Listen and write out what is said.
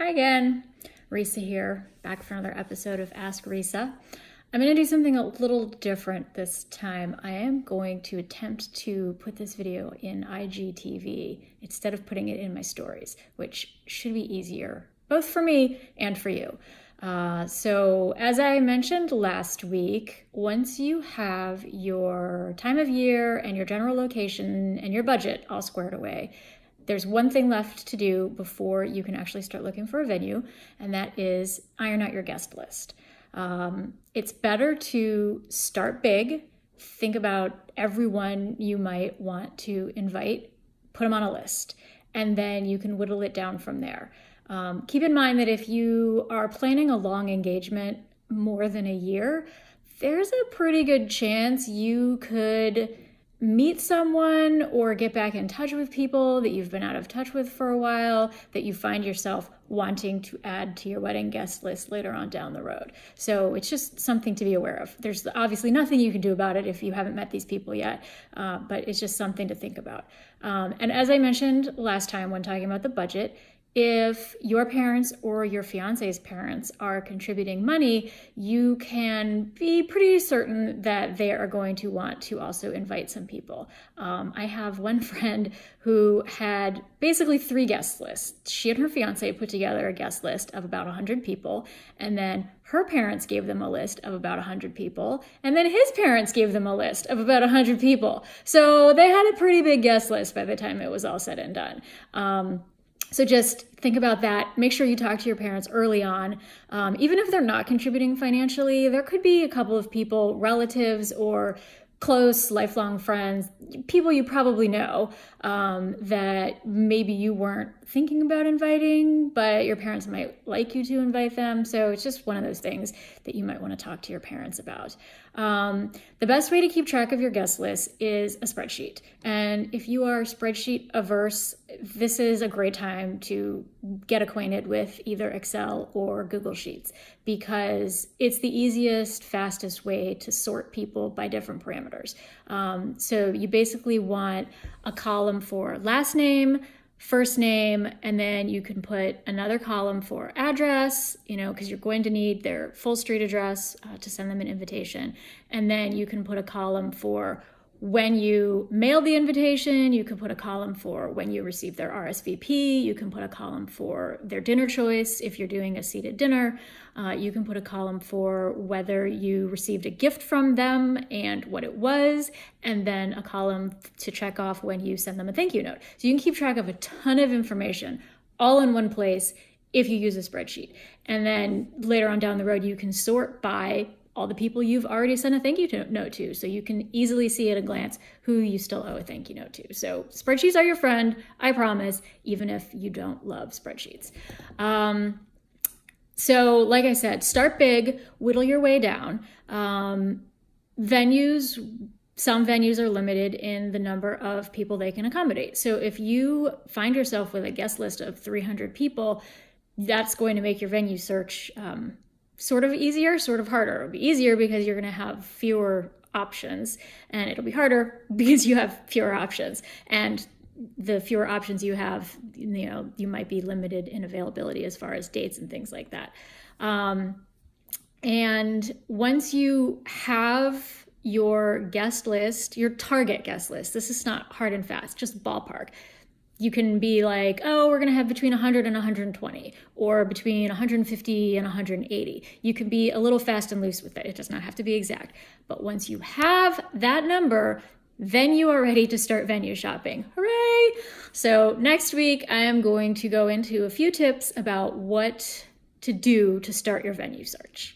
Hi again, Risa here, back for another episode of Ask Risa. I'm going to do something a little different this time. I am going to attempt to put this video in IGTV instead of putting it in my stories, which should be easier, both for me and for you. So as I mentioned last week, once you have your time of year and your general location and your budget all squared away, there's one thing left to do before you can actually start looking for a venue, and that is iron out your guest list. It's better to start big, think about everyone you might want to invite, put them on a list, and then you can whittle it down from there. Keep in mind that if you are planning a long engagement more than a year, there's a pretty good chance you could meet someone or get back in touch with people that you've been out of touch with for a while that you find yourself wanting to add to your wedding guest list later on down the road. So it's just something to be aware of. There's obviously nothing you can do about it if you haven't met these people yet, but it's just something to think about. And as I mentioned last time when talking about the budget, if your parents or your fiance's parents are contributing money, you can be pretty certain that they are going to want to also invite some people. I have one friend who had basically 3 guest lists. She and her fiance put together a guest list of about 100 people, and then her parents gave them a list of about 100 people, and then his parents gave them a list of about 100 people. So they had a pretty big guest list by the time it was all said and done. So just think about that. Make sure you talk to your parents early on. Even if they're not contributing financially, there could be a couple of people, relatives or close, lifelong friends, people you probably know that maybe you weren't thinking about inviting, but your parents might like you to invite them. So it's just one of those things that you might want to talk to your parents about. The best way to keep track of your guest list is a spreadsheet. And if you are spreadsheet averse, this is a great time to get acquainted with either Excel or Google Sheets because it's the easiest, fastest way to sort people by different parameters. So you basically want a column for last name, first name, and then you can put another column for address, because you're going to need their full street address to send them an invitation. And then you can put a column for when you mail the invitation. You can put a column for when you receive their RSVP. You can put a column for their dinner choice if you're doing a seated dinner. You can put a column for whether you received a gift from them and what it was, and then a column to check off when you send them a thank you note. So you can keep track of a ton of information all in one place if you use a spreadsheet. And then later on down the road, you can sort by all the people you've already sent a thank you note to. So you can easily see at a glance who you still owe a thank you note to. So spreadsheets are your friend, I promise, even if you don't love spreadsheets. So like I said, start big, whittle your way down. Some venues are limited in the number of people they can accommodate. So if you find yourself with a guest list of 300 people, that's going to make your venue search sort of easier, sort of harder. It'll be easier because you're going to have fewer options, and it'll be harder because you have fewer options. And the fewer options you have, you might be limited in availability as far as dates and things like that. And once you have your guest list, your target guest list, this is not hard and fast, just ballpark. You can be like, oh, we're going to have between 100 and 120, or between 150 and 180. You can be a little fast and loose with it. It does not have to be exact. But once you have that number, then you are ready to start venue shopping. Hooray! So next week, I am going to go into a few tips about what to do to start your venue search.